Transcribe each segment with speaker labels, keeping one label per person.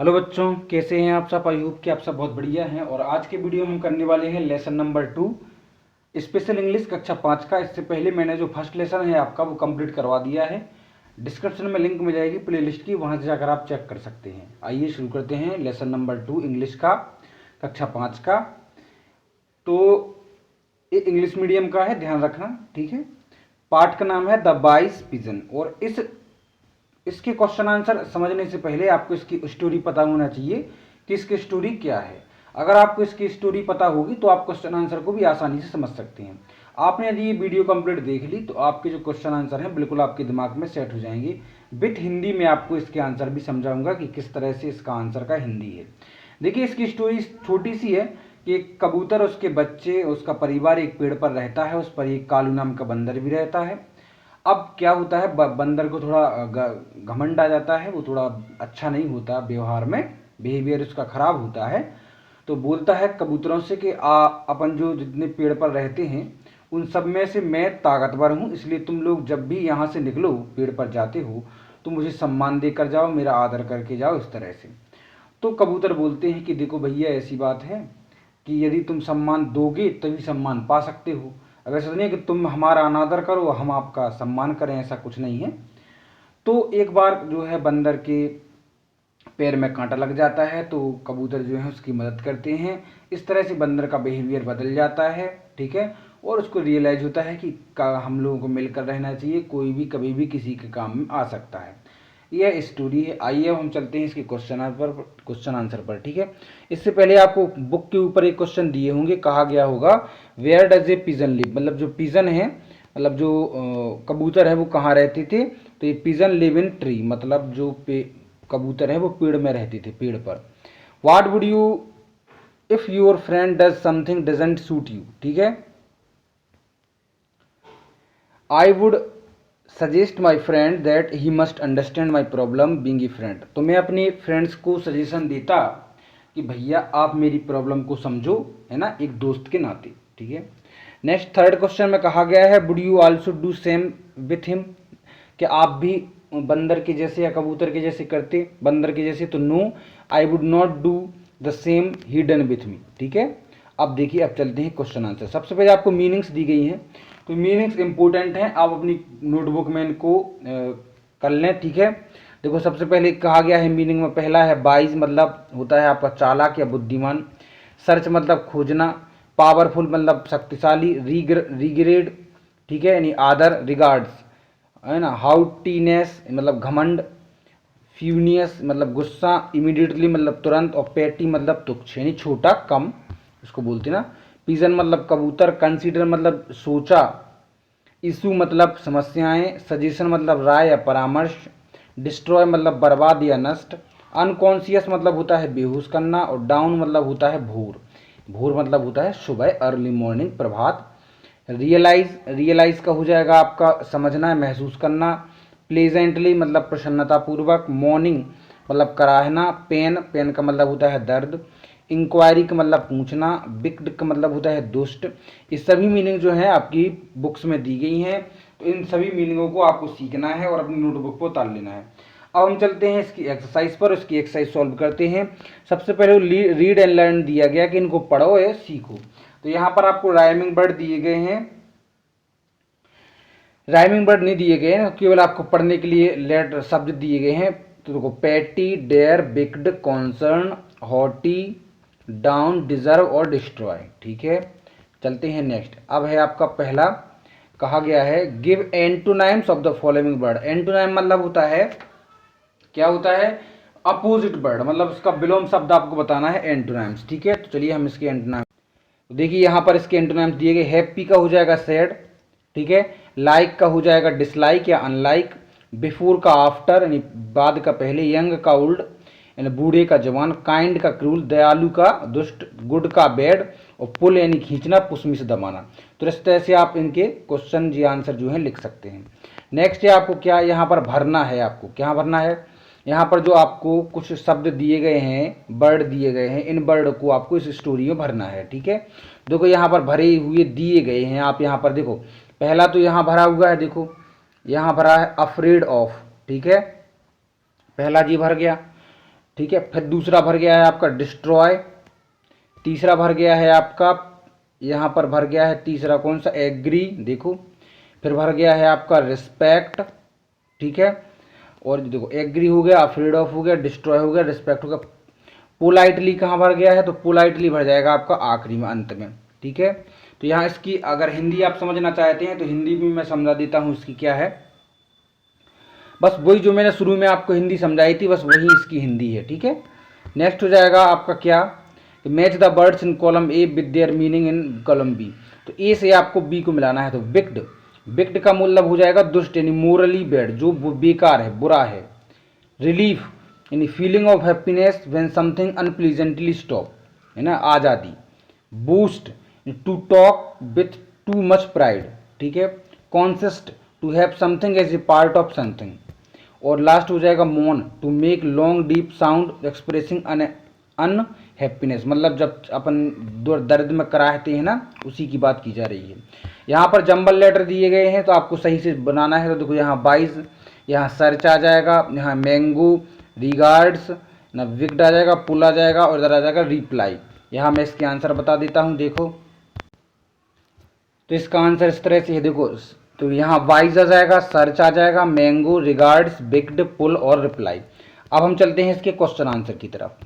Speaker 1: Hello बच्चों, कैसे हैं आप सब। आई होप कि आप सब बहुत बढ़िया हैं। और आज के वीडियो में हम करने वाले हैं लेसन नंबर 2 स्पेशल इंग्लिश कक्षा 5 का। इससे पहले मैंने जो फर्स्ट लेसन है आपका वो कंप्लीट करवा दिया है। डिस्क्रिप्शन में लिंक मिल जाएगी प्लेलिस्ट की, वहां से जाकर आप चेक कर सकते हैं। आइए शुरू करते हैं लेसन नंबर 2 इंग्लिश का कक्षा 5 का। तो ये इंग्लिश मीडियम का है, ध्यान रखना, ठीक है। पार्ट का नाम है द वाइस पिजन। और इसके क्वेश्चन आंसर समझने से पहले आपको इसकी स्टोरी पता होना चाहिए कि इसकी स्टोरी क्या है। अगर आपको इसकी स्टोरी पता होगी तो आप क्वेश्चन आंसर को भी आसानी से समझ सकते हैं। आपने यदि ये वीडियो कंप्लीट देख ली तो आपके जो क्वेश्चन आंसर हैं बिल्कुल आपके दिमाग में सेट हो जाएंगे। विथ हिंदी में आपको इसके आंसर भी समझाऊंगा कि किस तरह से इसका आंसर का हिंदी है। देखिए, इसकी स्टोरी छोटी सी है कि एक कबूतर, उसके बच्चे, उसका परिवार एक पेड़ पर रहता है। उस पर एक कालू नाम का बंदर भी रहता है। अब क्या होता है, बंदर को थोड़ा घमंड आ जाता है। वो थोड़ा अच्छा नहीं होता व्यवहार में, बिहेवियर उसका खराब होता है। तो बोलता है कबूतरों से कि अपन जो जितने पेड़ पर रहते हैं उन सब में से मैं ताकतवर हूँ, इसलिए तुम लोग जब भी यहाँ से निकलो, पेड़ पर जाते हो, तो मुझे सम्मान देकर जाओ, मेरा आदर करके जाओ, इस तरह से। तो कबूतर बोलते हैं कि देखो भैया, ऐसी बात है कि यदि तुम सम्मान दोगे तभी सम्मान पा सकते हो। अब ऐसा नहीं है कि तुम हमारा अनादर करो हम आपका सम्मान करें, ऐसा कुछ नहीं है। तो एक बार जो है बंदर के पैर में कांटा लग जाता है, तो कबूतर जो है उसकी मदद करते हैं। इस तरह से बंदर का बिहेवियर बदल जाता है, ठीक है। और उसको रियलाइज होता है कि हम लोगों को मिलकर रहना चाहिए, कोई भी कभी भी किसी के काम में आ सकता है। यह स्टोरी है। आइए अब हम चलते हैं इसके क्वेश्चन आंसर पर, ठीक है। इससे पहले आपको बुक के ऊपर एक क्वेश्चन दिए होंगे, कहा गया होगा where does a pigeon live, मतलब जो पिजन है, मतलब जो कबूतर है वो कहाँ रहते थे। तो ये पिजन लिव इन ट्री, मतलब जो कबूतर है वो पेड़ में रहते थे, पेड़ पर। What would you if your friend does something doesn't suit you, ठीक है। I would suggest my friend that he must understand my problem being a friend. तो मैं अपने फ्रेंड्स को सजेशन देता कि भैया आप मेरी प्रॉब्लम को समझो, है ना, एक दोस्त के नाते, ठीक है। नेक्स्ट थर्ड क्वेश्चन में कहा गया है would you also do same with him, कि आप भी बंदर के जैसे या कबूतर के जैसे करते, बंदर के जैसे। तो no, I would not do the same he done with me, ठीक है। अब देखिए, अब चलते हैं क्वेश्चन आंसर। सबसे पहले आपको मीनिंग्स दी गई हैं, तो मीनिंग्स इंपॉर्टेंट हैं, आप अपनी नोटबुक में इनको कर लें, ठीक है। देखो, सबसे पहले कहा गया है मीनिंग में, पहला है वाइज, मतलब होता है आपका चालाक या बुद्धिमान। सर्च मतलब खोजना। पावरफुल मतलब शक्तिशाली। रिग्रेड, ठीक है, यानी आदर, रिगार्ड्स, है ना। हाउटीनेस मतलब घमंड। फ्यूनियस मतलब गुस्सा। इमीडिएटली मतलब तुरंत। और पेटी मतलब तुच्छ, यानी छोटा, कम, इसको बोलते ना। पिजन मतलब कबूतर। कंसीडर मतलब सोचा। इशू मतलब समस्याएं। सजेशन मतलब राय या परामर्श। डिस्ट्रॉय मतलब बर्बाद या नष्ट। अनकॉन्शियस मतलब होता है बेहोश करना। और डाउन मतलब होता है भोर। भोर मतलब होता है सुबह, अर्ली मॉर्निंग, प्रभात। रियलाइज का हो जाएगा आपका समझना है, महसूस करना। प्लेजेंटली मतलब प्रसन्नतापूर्वक। मॉर्निंग मतलब कराहना। पेन का मतलब होता है दर्द। इंक्वायरी का मतलब पूछना। बिक्ड का मतलब होता है दुष्ट। ये सभी मीनिंग जो है आपकी बुक्स में दी गई हैं। तो इन सभी मीनिंगों को आपको सीखना है और अपनी नोटबुक पर उतार लेना है। अब हम चलते हैं इसकी एक्सरसाइज पर, उसकी एक्सरसाइज सॉल्व करते हैं। सबसे पहले रीड एंड लर्न दिया गया कि इनको पढ़ो या सीखो। तो यहाँ पर आपको राइमिंग वर्ड दिए गए हैं, राइमिंग वर्ड नहीं दिए गए हैं, केवल आपको पढ़ने के लिए लेटर शब्द दिए गए हैं। तो देखो, पैटी, डेयर, बिक्ड, कॉन्सर्न, हॉटी, डाउन, डिजर्व और डिस्ट्रॉय, ठीक है। चलते हैं नेक्स्ट। अब है आपका पहला, कहा गया है give antonyms of the following word. Antonym मतलब होता है, क्या होता है, अपोजिट वर्ड, मतलब उसका विलोम शब्द आपको बताना है, एंटोनाइम्स, ठीक है। तो चलिए हम इसके एंटोनाइम, देखिए यहाँ पर इसके एंटोनाइम्स दिए गए। हैप्पी का हो जाएगा सैड, ठीक है। लाइक का हो जाएगा डिसलाइक या अनलाइक। बिफोर का आफ्टर, यानी बाद का पहले। यंग का ओल्ड, यानी बूढ़े का जवान। काइंड का क्रूल, दयालु का दुष्ट। गुड का बैड। और पुल यानी खींचना, पुष्मी से दबाना। तो इस तरह से आप इनके क्वेश्चन जी आंसर जो है लिख सकते हैं। नेक्स्ट है आपको क्या यहाँ पर भरना है, आपको क्या भरना है, यहाँ पर जो आपको कुछ शब्द दिए गए हैं, वर्ड दिए गए हैं, इन वर्ड को आपको इस स्टोरी में भरना है, ठीक है। देखो यहाँ पर भरे हुए दिए गए हैं, आप यहाँ पर देखो, पहला तो यहाँ भरा हुआ है, देखो यहाँ भरा है अफ्रेड ऑफ, ठीक है, पहला जी भर गया। ठीक है। फिर दूसरा भर गया है आपका डिस्ट्रॉय, तीसरा भर गया है आपका, यहाँ पर भर गया है तीसरा कौन सा, एग्री, देखो। फिर भर गया है आपका रिस्पेक्ट, ठीक है। और देखो एग्री हो गया, अफ्रेड ऑफ हो गया, डिस्ट्रॉय हो गया, रिस्पेक्ट हो गया। पोलाइटली कहाँ भर गया है, तो पोलाइटली भर जाएगा आपका आखिरी में, अंत में, ठीक है। तो यहाँ इसकी अगर हिंदी आप समझना चाहते हैं तो हिंदी भी मैं समझा देता हूँ इसकी क्या है। बस वही जो मैंने शुरू में आपको हिंदी समझाई थी, बस वही इसकी हिंदी है, ठीक है। नेक्स्ट हो जाएगा आपका क्या, match the words in column A with their meaning in column B. तो ए से आपको बी को मिलाना है। तो विक्ड, विक्ड का मतलब हो जाएगा दुष्ट, यानी मोरली बैड, जो बेकार है, बुरा है। रिलीफ यानी feeling of happiness when something unpleasantly stop, है ना, आज़ादी। Boost to talk with too much pride, ठीक है। Consist to have something as a part of something. और लास्ट हो जाएगा moan, to make long deep sound expressing unhappiness, मतलब जब अपन दर्द में कराहते हैं ना, उसी की बात की जा रही है। यहाँ पर जंबल लेटर दिए गए हैं तो आपको सही से बनाना है। तो देखो यहाँ बाइज, यहाँ सर्च आ जाएगा, यहाँ मैंगो, रिगार्ड्स ना, विक्ड आ जाएगा, पुल आ जाएगा, और इधर आ जाएगा रिप्लाई। यहाँ मैं इसके आंसर बता देता हूँ, देखो। तो इसका आंसर इस तरह से है, देखो। तो यहाँ वाइज आ जाएगा, सर्च आ जाएगा, मैंगो, रिगार्ड्स, बिग्ड, पुल और रिप्लाई। अब हम चलते हैं इसके क्वेश्चन आंसर की तरफ।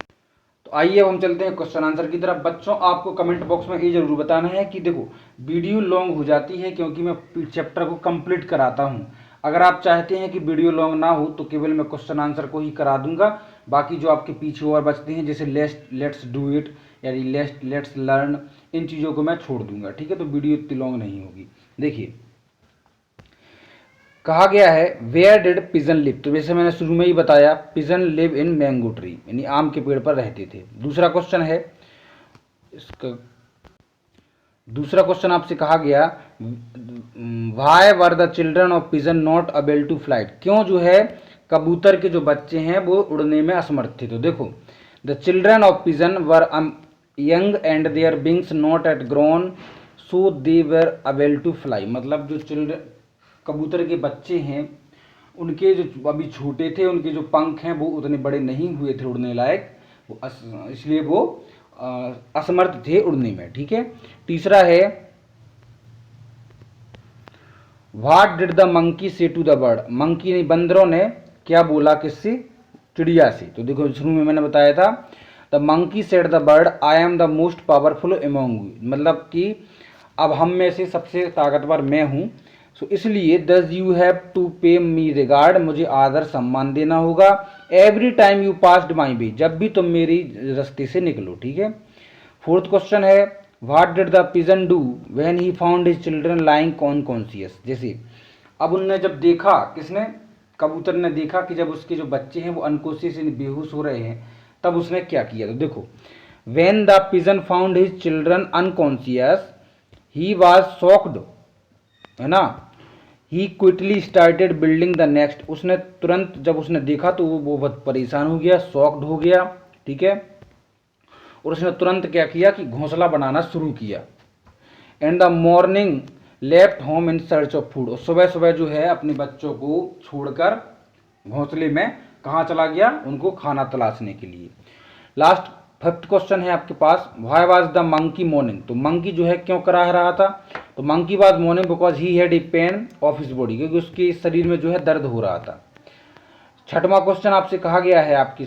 Speaker 1: तो आइए अब हम चलते हैं क्वेश्चन आंसर की तरफ। बच्चों आपको कमेंट बॉक्स में ये जरूर बताना है कि देखो वीडियो लॉन्ग हो जाती है क्योंकि मैं चैप्टर को कंप्लीट कराता हूँ। अगर आप चाहते हैं कि वीडियो लॉन्ग ना हो तो केवल मैं क्वेश्चन आंसर को ही करा दूंगा, बाकी जो आपके पीछे और बचते हैं जैसे लेट्स डू इट यानी लेट्स लर्न, इन चीज़ों को मैं छोड़ दूंगा, ठीक है। तो वीडियो इतनी लॉन्ग नहीं होगी। देखिए कहा गया है वेयर डिड पिजन लिव, तो जैसे मैंने शुरू में ही बताया, pigeon live in mango tree, यानी आम के पेड़ पर रहते थे। दूसरा क्वेश्चन है इसका, दूसरा क्वेश्चन आपसे कहा गया why were the children of pigeon not able to flight, क्यों जो है कबूतर के जो बच्चे हैं वो उड़ने में असमर्थ थे। तो देखो the children of pigeon were young and their wings not yet grown so they were able to fly, मतलब जो चिल्ड्रन कबूतर के बच्चे हैं उनके जो अभी छोटे थे, उनके जो पंख हैं वो उतने बड़े नहीं हुए थे उड़ने लायक, इसलिए वो असमर्थ थे उड़ने में, ठीक है। तीसरा है व्हाट डिड द मंकी से टू द बर्ड, मंकी ने, बंदरों ने क्या बोला किससे, चिड़िया से। तो देखो शुरू में मैंने बताया था the monkey said the bird I am the most powerful among you, मतलब कि अब हम में से सबसे ताकतवर मैं हूँ। सो इसलिए दस यू हैव टू पे मी रिगार्ड, मुझे आदर सम्मान देना होगा। Every time you passed my way, जब भी तुम मेरी रास्ते से निकलो, ठीक है। फोर्थ क्वेश्चन है what did the pigeon do when he found his children lying conscious, जैसे अब उनने जब देखा, किसने, कबूतर ने देखा कि जब उसके जो बच्चे हैं वो अनकॉन्शियस बेहोश हो रहे हैं, तब उसने क्या किया। तो देखो when the pigeon found his children unconscious he was shocked, है ना, he quickly started building the next, उसने तुरंत जब उसने देखा तो वो बहुत परेशान हो गया, शॉक्ड हो गया, ठीक है। और उसने तुरंत क्या किया कि घोंसला बनाना शुरू किया। And the morning left home in search of food, और सुबह सुबह जो है अपने बच्चों को छोड़कर घोंसले में कहाँ चला गया, उनको खाना तलाशने के लिए। लास्ट फिफ्थ क्वेश्चन है आपके पास why was the monkey mourning, तो मंकी जो है क्यों करा रहा था, तो monkey was mourning because he had a pain of his body, क्योंकि उसके शरीर में जो है दर्द हो रहा था। छठवां क्वेश्चन आपसे कहा गया है आपकी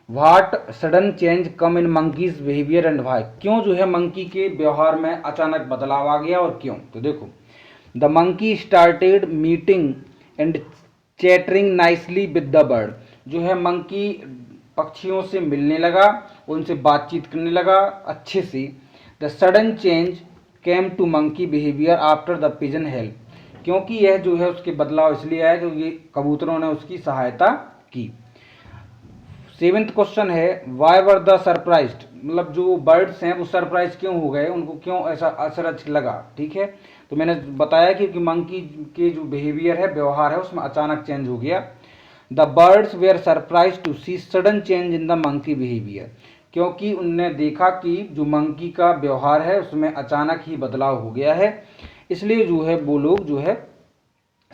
Speaker 1: what sudden change come in monkeys behaviour and why, क्यों जो है मंकी के व्यवहार में अचानक बदलाव आ गया और क्यों। तो देखो the monkey started meeting and chattering nicely with the bird, जो है मंकी पक्षियों से मिलने लगा, उनसे बातचीत करने लगा अच्छे से। The sudden change came to monkey behaviour after the pigeon help, क्योंकि यह जो है उसके बदलाव इसलिए आया क्योंकि कबूतरों ने उसकी सहायता की। सेवेंथ क्वेश्चन है वाई वर द सरप्राइज्ड, मतलब जो बर्ड्स हैं वो सरप्राइज क्यों हो गए, उनको क्यों ऐसा अचरज लगा, ठीक है। तो मैंने बताया कि मंकी के जो बिहेवियर है, व्यवहार है, उसमें अचानक चेंज हो गया। The birds were surprise to see sudden change in the monkey behaviour, क्योंकि उनने देखा कि जो मंकी का व्यवहार है उसमें अचानक ही बदलाव हो गया है, इसलिए जो है वो लोग जो है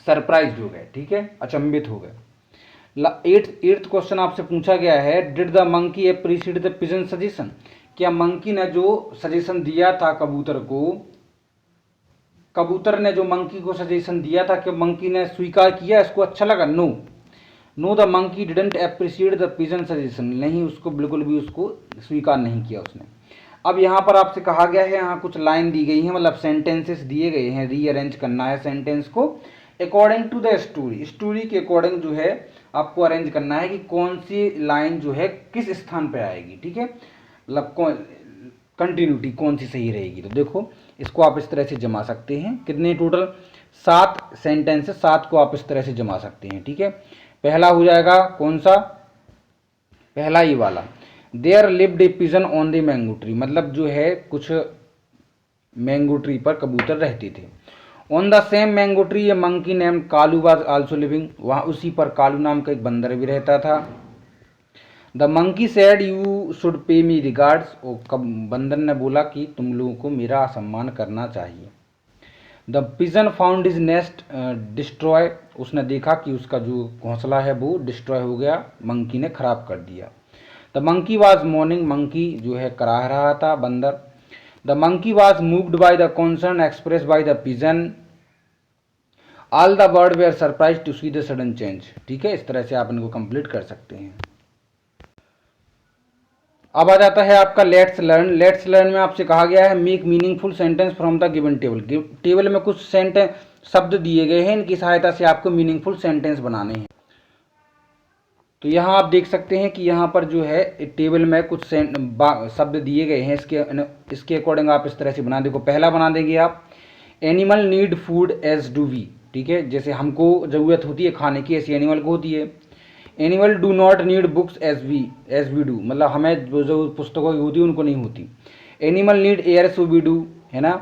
Speaker 1: सरप्राइज हो गए, ठीक है, अचंभित हो गए। एट्थ क्वेश्चन आपसे पूछा गया है, did the monkey appreciate the pigeon suggestion, क्या मंकी ने जो सजेशन दिया था कबूतर ने जो मंकी को सजेशन दिया था, कि मंकी ने स्वीकार किया, इसको अच्छा लगा? Know the monkey didn't appreciate the pigeon suggestion, नहीं, उसको बिल्कुल भी उसको स्वीकार नहीं किया उसने। अब यहाँ पर आपसे कहा गया है, यहाँ कुछ लाइन दी गई है, मतलब सेंटेंसेस दिए गए हैं, रीअरेंज करना है सेंटेंस को अकॉर्डिंग टू द स्टोरी के अकॉर्डिंग जो है आपको अरेंज करना है कि कौन सी लाइन जो है किस स्थान पे आएगी, ठीक है, मतलब कंटिन्यूटी कौन सी सही रहेगी। तो देखो इसको आप इस तरह से जमा सकते हैं, कितने टोटल 7 सेंटेंसेस, 7 को आप इस तरह से जमा सकते हैं, ठीक है। पहला हो जाएगा कौन सा, पहला ही वाला, there lived a pigeon on the mango tree, मतलब जो है कुछ मैंगो ट्री पर कबूतर रहते थे। On the same mango tree A monkey name Kalu was also living, वहाँ उसी पर कालू नाम का एक बंदर भी रहता था। The monkey said you should pay me regards, बंदर ने बोला कि तुम लोगों को मेरा सम्मान करना चाहिए। The pigeon found his nest destroy, उसने देखा कि उसका जो घोंसला है वो डिस्ट्रॉय हो गया, मंकी ने खराब कर दिया। The monkey was mourning, monkey जो है कराह रहा था बंदर। The monkey was moved by the concern express by the pigeon, all the bird were surprise to see the sudden change, ठीक है। इस तरह से आप इनको कंप्लीट कर सकते हैं। अब आ जाता है आपका लेट्स लर्न में आपसे कहा गया है make meaningful sentence from the given table में कुछ सेंटेंस शब्द दिए गए हैं, इनकी सहायता से आपको मीनिंगफुल सेंटेंस बनाने हैं। तो यहाँ आप देख सकते हैं कि यहाँ पर जो है टेबल में कुछ शब्द दिए गए हैं, इसके अकॉर्डिंग आप इस तरह से बना देखो। पहला बना देंगे आप, animal need food as do we, ठीक है, जैसे हमको ज़रूरत होती है खाने की, ऐसी एनिमल को होती है। Animal do not need books as we do, मतलब हमें जो पुस्तकों की होती है उनको नहीं होती। Animal need air so we do, है ना।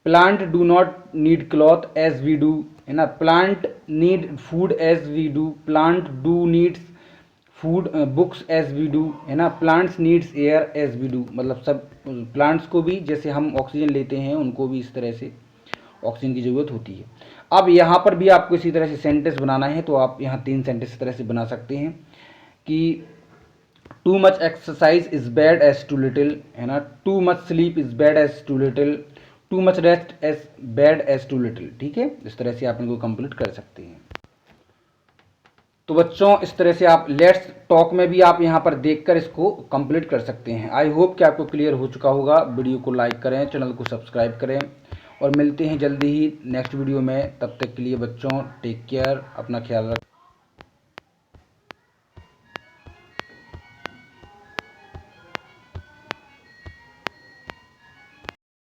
Speaker 1: Plant do not need cloth as we do, है ना। Plant need food as we do, plant do needs food books as we do, है ना। Plants needs air as we do, मतलब सब plants को भी जैसे हम ऑक्सीजन लेते हैं उनको भी इस तरह से ऑक्सीजन की ज़रूरत होती है। अब यहाँ पर भी आपको इसी तरह से सेंटेंस बनाना है, तो आप यहाँ 3 सेंटेंस इस तरह से बना सकते हैं कि too much exercise is bad as too little, है ना। Too much sleep is bad as too little, too much rest as bad as too little, ठीक है। इस तरह से आप इनको कंप्लीट कर सकते हैं। तो बच्चों इस तरह से आप लेट्स टॉक में भी आप यहाँ पर देखकर इसको कंप्लीट कर सकते हैं। आई होप कि आपको क्लियर हो चुका होगा। वीडियो को लाइक करें, चैनल को सब्सक्राइब करें और मिलते हैं जल्दी ही नेक्स्ट वीडियो में। तब तक के लिए बच्चों टेक केयर, अपना ख्याल रखें।